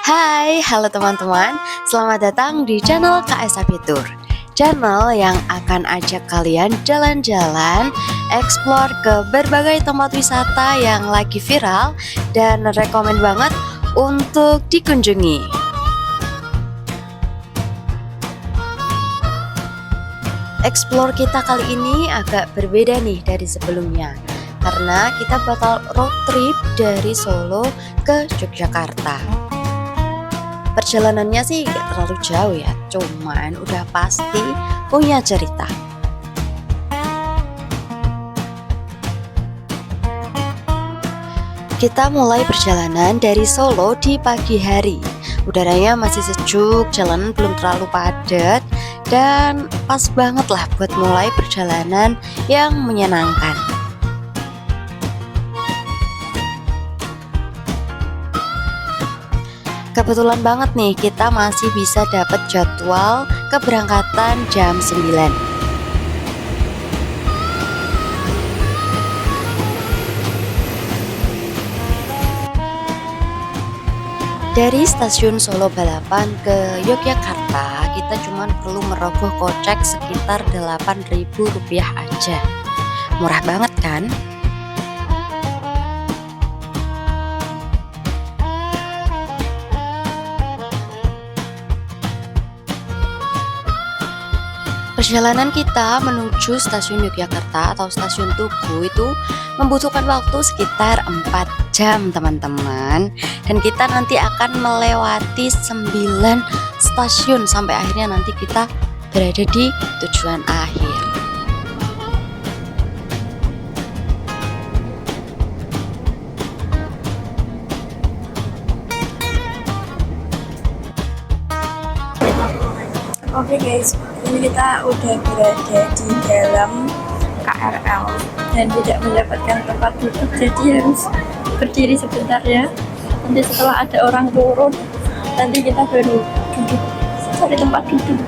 Hai, halo teman-teman. Selamat datang di channel KS Tour. Channel yang akan ajak kalian jalan-jalan, explore ke berbagai tempat wisata yang lagi viral dan rekomen banget untuk dikunjungi. Explore kita kali ini agak berbeda nih dari sebelumnya, karena kita bakal road trip dari Solo ke Yogyakarta. Perjalanannya sih nggak terlalu jauh ya, cuman udah pasti punya cerita. Kita mulai perjalanan dari Solo di pagi hari. Udaranya masih sejuk, jalanan belum terlalu padat, dan pas banget lah buat mulai perjalanan yang menyenangkan. Kebetulan banget nih kita masih bisa dapat jadwal keberangkatan jam 9. Dari stasiun Solo Balapan ke Yogyakarta, kita cuma perlu merogoh kocek sekitar Rp8.000 aja. Murah banget kan? Perjalanan kita menuju stasiun Yogyakarta atau stasiun Tugu itu membutuhkan waktu sekitar 4 jam teman-teman. Dan kita nanti akan melewati 9 stasiun sampai akhirnya nanti kita berada di tujuan akhir. Oke guys, ini kita udah berada di dalam KRL dan tidak mendapatkan tempat duduk, jadi harus berdiri sebentar ya. Nanti setelah ada orang turun, nanti kita baru duduk, cari tempat duduk.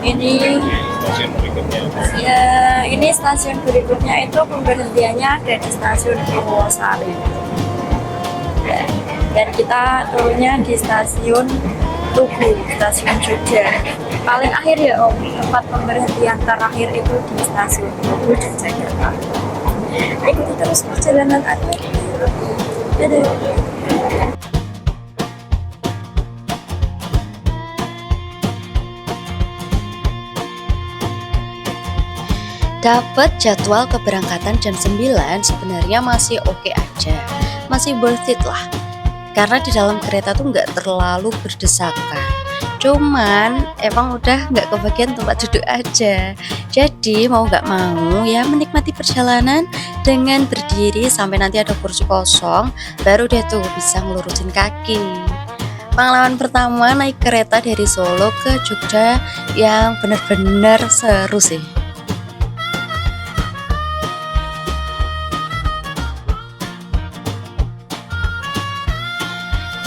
Ini stasiun berikutnya. Ya, ini stasiun berikutnya itu pemberhentiannya ada di stasiun Purwosari. Dan kita turunnya di stasiun Tugu, stasiun Jogja. Paling akhir ya Om, tempat pemberhentian terakhir itu di stasiun Tugu dan Jakarta. Ikuti terus perjalanan Anda. Dadah. Dapat jadwal keberangkatan jam 9 sebenarnya masih oke aja, masih worth it lah. Karena di dalam kereta tuh nggak terlalu berdesakan. Cuman emang udah nggak kebagian tempat duduk aja. Jadi mau nggak mau ya menikmati perjalanan dengan berdiri sampai nanti ada kursi kosong, baru deh tuh bisa ngelurusin kaki. Pengalaman pertama naik kereta dari Solo ke Jogja yang bener-bener seru sih.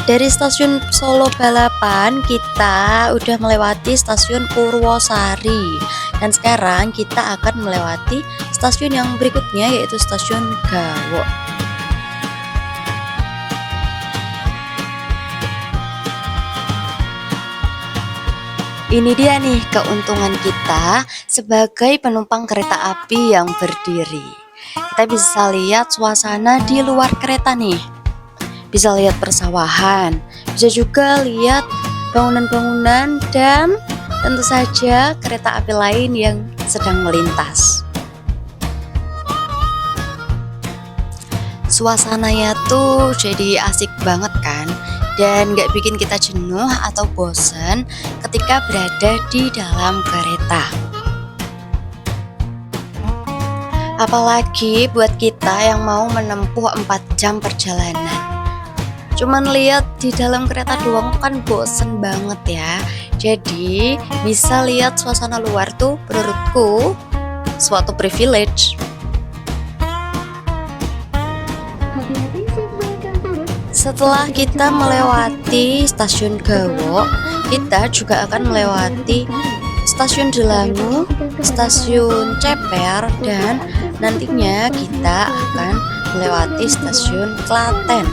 Dari stasiun Solo Balapan kita udah melewati stasiun Purwosari, dan sekarang kita akan melewati stasiun yang berikutnya yaitu stasiun Gawok. Ini dia nih keuntungan kita sebagai penumpang kereta api yang berdiri. Kita bisa lihat suasana di luar kereta nih. Bisa lihat persawahan, bisa juga lihat bangunan-bangunan dan tentu saja kereta api lain yang sedang melintas. Suasananya tuh jadi asik banget kan, dan gak bikin kita jenuh atau bosan ketika berada di dalam kereta. Apalagi buat kita yang mau menempuh 4 jam perjalanan. Cuman lihat di dalam kereta doang tuh kan bosen banget ya. Jadi bisa lihat suasana luar tuh menurutku suatu privilege. Setelah kita melewati stasiun Gawok, kita juga akan melewati stasiun Delangu, stasiun Ceper, dan nantinya kita akan melewati stasiun Klaten.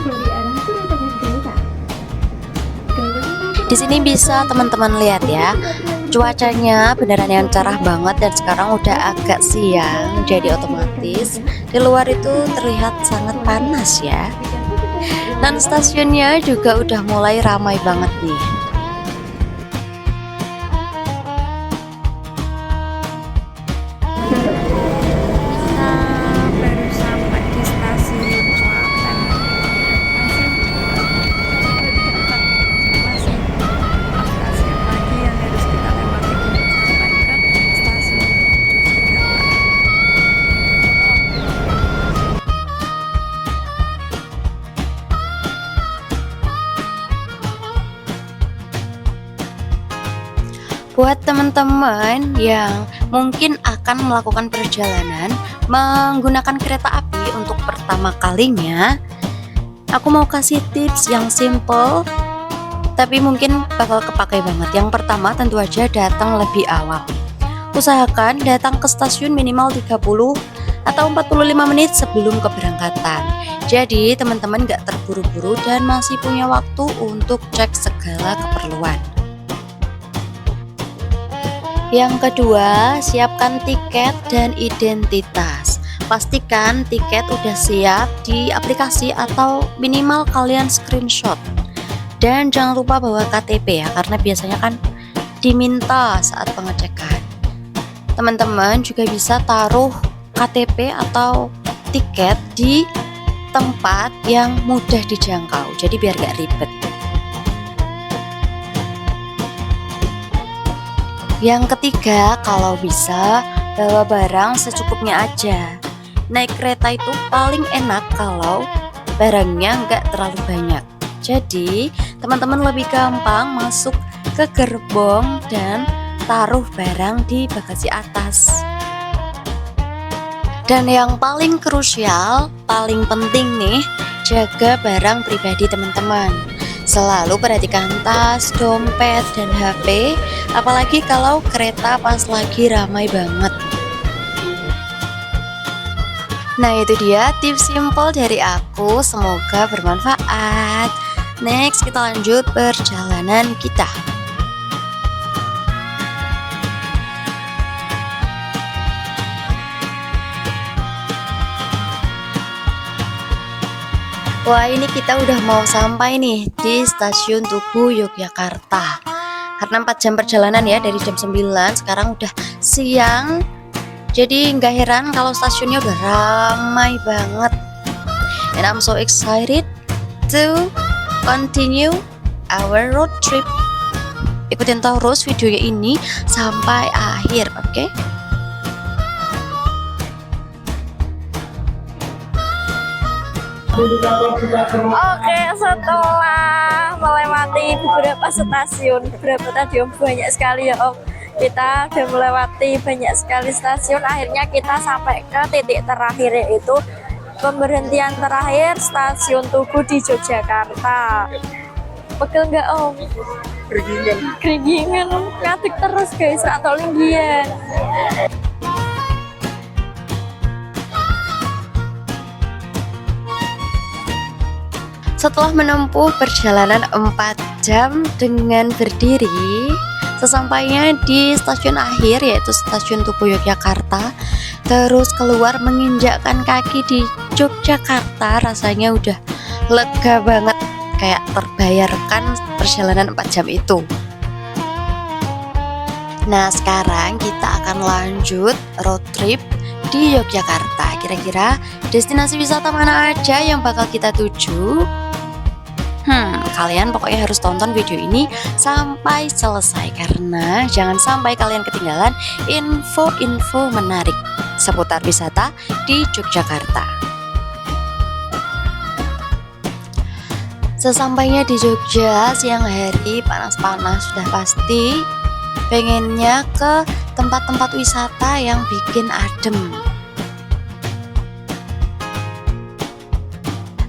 Di sini bisa teman-teman lihat ya, cuacanya beneran yang cerah banget dan sekarang udah agak siang, jadi otomatis di luar itu terlihat sangat panas ya. Dan stasiunnya juga udah mulai ramai banget nih. Kita baru sampai di stasiun Klaten. Masih 4 stasiun lagi yang harus kita lewati untuk sampai ke stasiun Yogyakarta. Buat teman-teman yang mungkin akan melakukan perjalanan menggunakan kereta api untuk pertama kalinya, aku mau kasih tips yang simple tapi mungkin bakal kepakai banget. Yang pertama, tentu aja datang lebih awal. Usahakan datang ke stasiun minimal 30 atau 45 menit sebelum keberangkatan. Jadi teman-teman gak terburu-buru dan masih punya waktu untuk cek segala keperluan. Yang kedua, siapkan tiket dan identitas. Pastikan tiket udah siap di aplikasi atau minimal kalian screenshot. Dan jangan lupa bawa KTP ya, karena biasanya kan diminta saat pengecekan. Teman-teman juga bisa taruh KTP atau tiket di tempat yang mudah dijangkau, jadi biar gak ribet. Yang ketiga, kalau bisa bawa barang secukupnya aja. Naik kereta itu paling enak kalau barangnya nggak terlalu banyak. Jadi teman-teman lebih gampang masuk ke gerbong dan taruh barang di bagasi atas. Dan yang paling krusial, paling penting nih, jaga barang pribadi teman-teman. Selalu perhatikan tas, dompet, dan HP, apalagi kalau kereta pas lagi ramai banget. Nah, itu dia tips simple dari aku, semoga bermanfaat. Next, kita lanjut perjalanan kita. Wah, ini kita udah mau sampai nih di stasiun Tugu Yogyakarta. Karena 4 jam perjalanan ya, dari jam 9, sekarang udah siang. Jadi nggak heran kalau stasiunnya udah ramai banget. And I'm so excited to continue our road trip. Ikutin terus videonya ini sampai akhir, oke? Oke, setelah melewati beberapa stasiun, beberapa tadi Om, banyak sekali ya Om. Kita udah melewati banyak sekali stasiun, akhirnya kita sampai ke titik terakhir, yaitu pemberhentian terakhir stasiun Tugu di Yogyakarta. Pegel nggak Om? Keringingan, ngaduk terus guys, atau linggian. Setelah menempuh perjalanan 4 jam dengan berdiri, sesampainya di stasiun akhir yaitu stasiun Tugu Yogyakarta, terus keluar menginjakkan kaki di Yogyakarta, rasanya udah lega banget, kayak terbayarkan perjalanan 4 jam itu. Nah, sekarang kita akan lanjut road trip di Yogyakarta. Kira-kira destinasi wisata mana aja yang bakal kita tuju? Kalian pokoknya harus tonton video ini sampai selesai, karena jangan sampai kalian ketinggalan info-info menarik seputar wisata di Yogyakarta. Sesampainya di Jogja siang hari, panas-panas sudah pasti, pengennya ke tempat-tempat wisata yang bikin adem.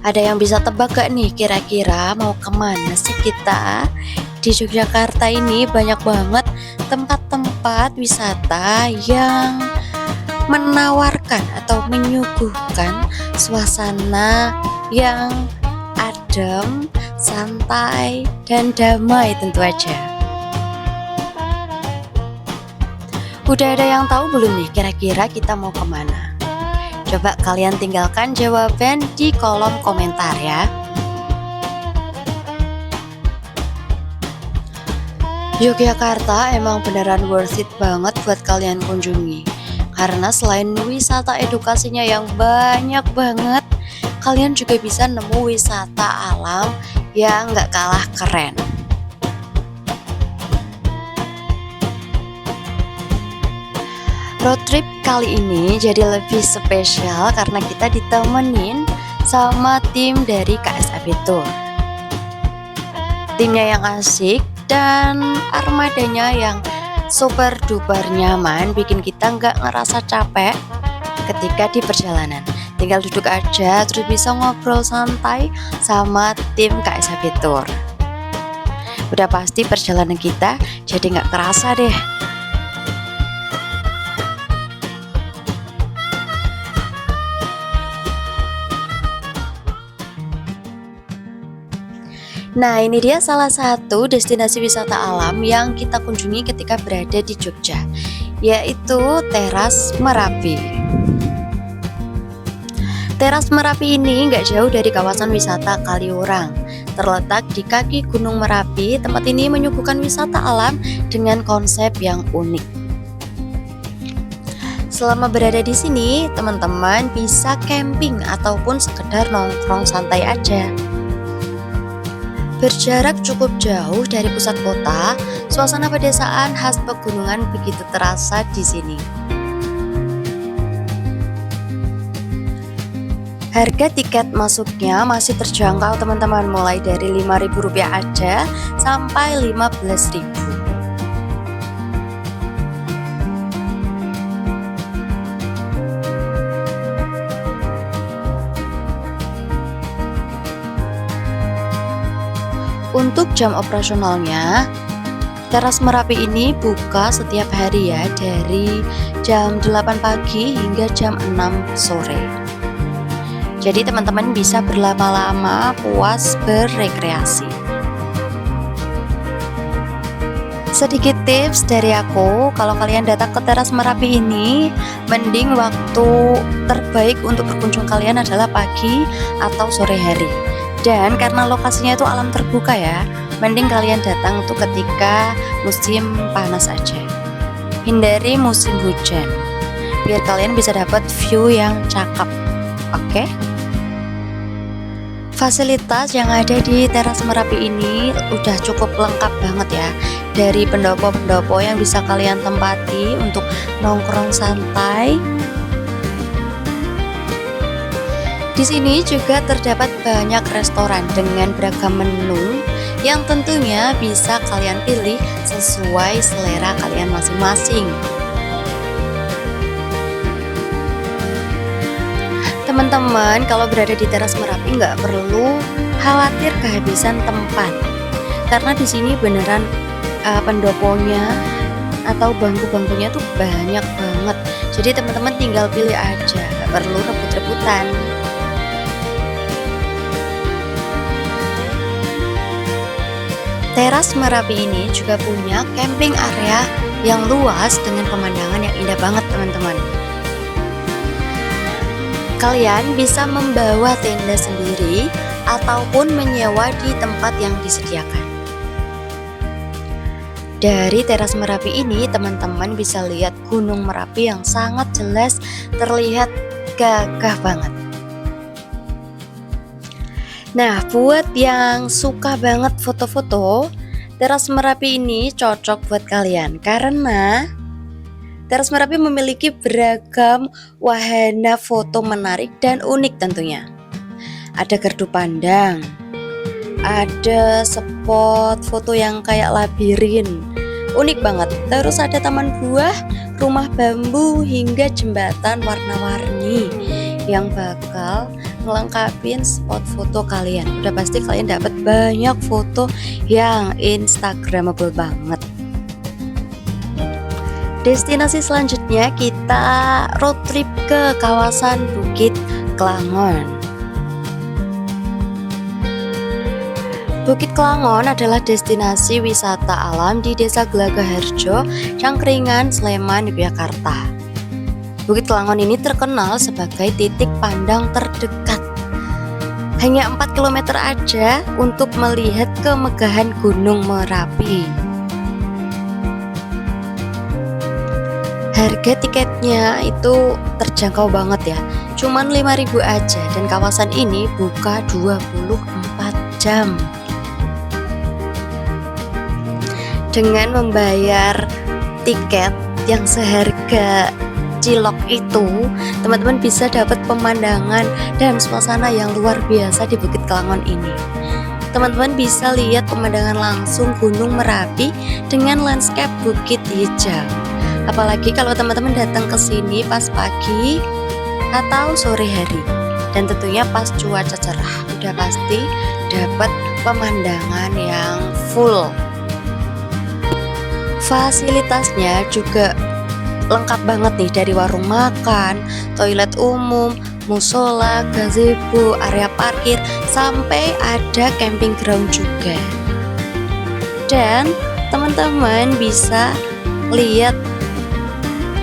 Ada yang bisa tebak gak nih kira-kira mau kemana sih kita? Di Yogyakarta ini banyak banget tempat-tempat wisata yang menawarkan atau menyuguhkan suasana yang adem santai, dan damai tentu aja. Udah ada yang tahu belum nih kira-kira kita mau kemana? Coba kalian tinggalkan jawaban di kolom komentar ya. Yogyakarta emang beneran worth it banget buat kalian kunjungi. Karena selain wisata edukasinya yang banyak banget, kalian juga bisa nemu wisata alam yang gak kalah keren. Road trip kali ini jadi lebih spesial karena kita ditemenin sama tim dari KSAB Tour. Timnya yang asik dan armadanya yang super duper nyaman, bikin kita nggak ngerasa capek ketika di perjalanan. Tinggal duduk aja terus bisa ngobrol santai sama tim KSAB Tour. Udah pasti perjalanan kita jadi nggak kerasa deh. Nah, ini dia salah satu destinasi wisata alam yang kita kunjungi ketika berada di Jogja, yaitu Teras Merapi. Teras Merapi ini nggak jauh dari kawasan wisata Kaliurang. Terletak di kaki Gunung Merapi, tempat ini menyuguhkan wisata alam dengan konsep yang unik. Selama berada di sini, teman-teman bisa camping ataupun sekedar nongkrong santai aja. Berjarak cukup jauh dari pusat kota, suasana pedesaan khas pegunungan begitu terasa di sini. Harga tiket masuknya masih terjangkau teman-teman, mulai dari Rp5.000 aja sampai Rp15.000. Untuk jam operasionalnya, Teras Merapi ini buka setiap hari ya, dari jam 8 pagi hingga jam 6 sore. Jadi teman-teman bisa berlama-lama puas berrekreasi. Sedikit tips dari aku, kalau kalian datang ke Teras Merapi ini, mending waktu terbaik untuk berkunjung kalian adalah pagi atau sore hari. Dan karena lokasinya itu alam terbuka ya, mending kalian datang tuh ketika musim panas aja. Hindari musim hujan, biar kalian bisa dapat view yang cakep. Oke? Fasilitas yang ada di Teras Merapi ini udah cukup lengkap banget ya. Dari pendopo-pendopo yang bisa kalian tempati untuk nongkrong santai. Di sini juga terdapat banyak restoran dengan beragam menu yang tentunya bisa kalian pilih sesuai selera kalian masing-masing. Teman-teman, kalau berada di Teras Merapi nggak perlu khawatir kehabisan tempat, karena di sini beneran pendoponya atau bangku-bangkunya tuh banyak banget. Jadi teman-teman tinggal pilih aja, nggak perlu rebut-rebutan. Teras Merapi ini juga punya camping area yang luas dengan pemandangan yang indah banget teman-teman. Kalian bisa membawa tenda sendiri ataupun menyewa di tempat yang disediakan. Dari Teras Merapi ini teman-teman bisa lihat Gunung Merapi yang sangat jelas terlihat gagah banget. Nah, buat yang suka banget foto-foto, Teras Merapi ini cocok buat kalian karena Teras Merapi memiliki beragam wahana foto menarik dan unik tentunya. Ada gardu pandang, ada spot foto yang kayak labirin, unik banget. Terus ada taman buah, rumah bambu, hingga jembatan warna-warni yang bakal ngelengkapin spot foto kalian. Udah pasti kalian dapat banyak foto yang instagramable banget. Destinasi selanjutnya kita road trip ke kawasan Bukit Klangon. Bukit Kelangon adalah destinasi wisata alam di Desa Gelagaharjo, Cangkringan, Sleman, Yogyakarta. Bukit Kelangon ini terkenal sebagai titik pandang terdekat. Hanya 4 km aja untuk melihat kemegahan Gunung Merapi. Harga tiketnya itu terjangkau banget ya, cuman 5.000 aja, dan kawasan ini buka 24 jam. Dengan membayar tiket yang seharga cilok itu, teman-teman bisa dapat pemandangan dan suasana yang luar biasa di Bukit Kelangon ini. Teman-teman bisa lihat pemandangan langsung Gunung Merapi dengan landscape bukit hijau. Apalagi kalau teman-teman datang ke sini pas pagi atau sore hari, dan tentunya pas cuaca cerah, udah pasti dapat pemandangan yang full. Fasilitasnya juga lengkap banget nih, dari warung makan, toilet umum, musola, gazebo, area parkir, sampai ada camping ground juga. Dan teman-teman bisa lihat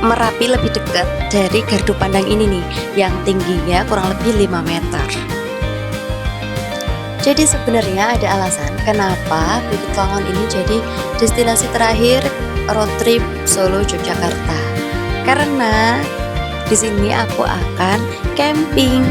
Merapi lebih dekat dari gardu pandang ini nih, yang tingginya kurang lebih 5 meter. Jadi sebenarnya ada alasan kenapa Bukit Kelangon ini jadi destinasi terakhir road trip Solo Yogyakarta. Karena di sini aku akan camping.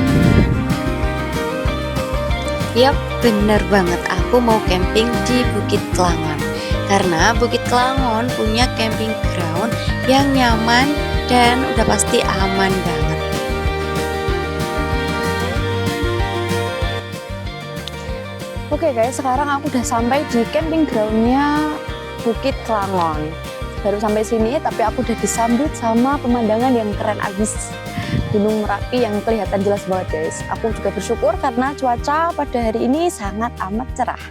Yap, bener banget, aku mau camping di Bukit Kelangon. Karena Bukit Kelangon punya camping ground yang nyaman dan udah pasti aman banget. Oke guys, sekarang aku udah sampai di camping groundnya Bukit Kelangon. Baru sampai sini, tapi aku udah disambut sama pemandangan yang keren abis. Gunung Merapi yang kelihatan jelas banget guys. Aku juga bersyukur karena cuaca pada hari ini sangat amat cerah.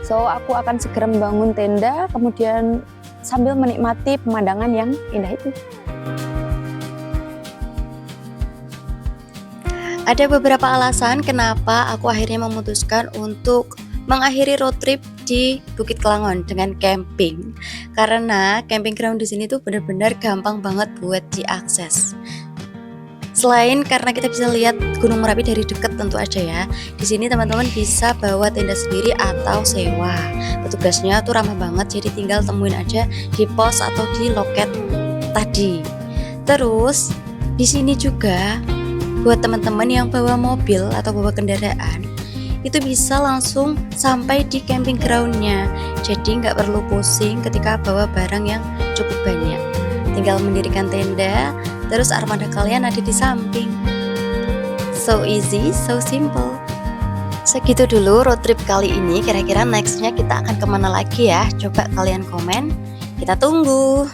So, aku akan segera membangun tenda, kemudian sambil menikmati pemandangan yang indah itu. Ada beberapa alasan kenapa aku akhirnya memutuskan untuk mengakhiri road trip di Bukit Kelangon dengan camping. Karena camping ground di sini tuh benar-benar gampang banget buat diakses. Selain karena kita bisa lihat Gunung Merapi dari dekat tentu aja ya. Di sini teman-teman bisa bawa tenda sendiri atau sewa. Petugasnya tuh ramah banget, jadi tinggal temuin aja di pos atau di loket tadi. Terus di sini juga buat teman-teman yang bawa mobil atau bawa kendaraan, itu bisa langsung sampai di camping groundnya. Jadi nggak perlu pusing ketika bawa barang yang cukup banyak. Tinggal mendirikan tenda, terus armada kalian ada di samping. So easy, so simple. Segitu dulu road trip kali ini. Kira-kira nextnya kita akan kemana lagi ya? Coba kalian komen, kita tunggu.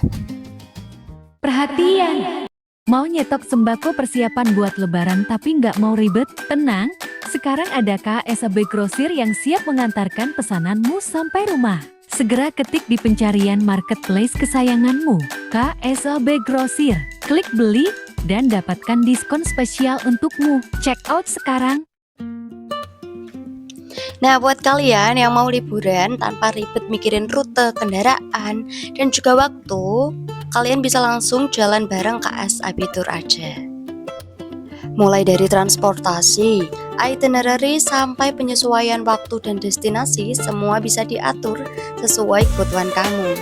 Perhatian! Mau nyetok sembako persiapan buat lebaran tapi nggak mau ribet? Tenang, sekarang ada KSAB Grosir yang siap mengantarkan pesananmu sampai rumah. Segera ketik di pencarian marketplace kesayanganmu, KSAB Grosir. Klik beli dan dapatkan diskon spesial untukmu. Check out sekarang. Nah, buat kalian yang mau liburan tanpa ribet mikirin rute, kendaraan, dan juga waktu, kalian bisa langsung jalan bareng KSAB Tour aja. Mulai dari transportasi, itinerary, sampai penyesuaian waktu dan destinasi, semua bisa diatur sesuai kebutuhan kamu.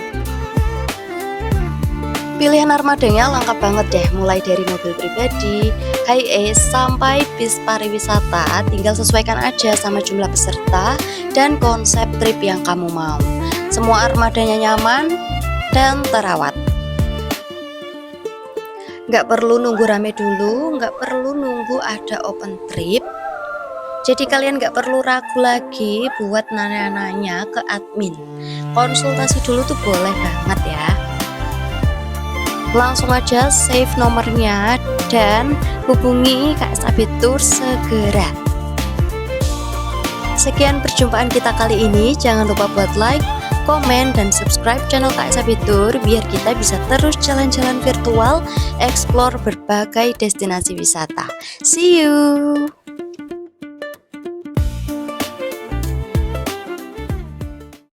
Pilihan armadanya lengkap banget deh, mulai dari mobil pribadi, high-ace, sampai bis pariwisata. Tinggal sesuaikan aja sama jumlah peserta dan konsep trip yang kamu mau. Semua armadanya nyaman dan terawat. Nggak perlu nunggu rame dulu, nggak perlu nunggu ada open trip. Jadi kalian nggak perlu ragu lagi buat nanya-nanya ke admin. Konsultasi dulu tuh boleh banget ya. Langsung aja save nomornya dan hubungi KSAB Tour segera. Sekian perjumpaan kita kali ini. Jangan lupa buat like, komen, dan subscribe channel KSAB Tour biar kita bisa terus jalan-jalan virtual, explore berbagai destinasi wisata. See you!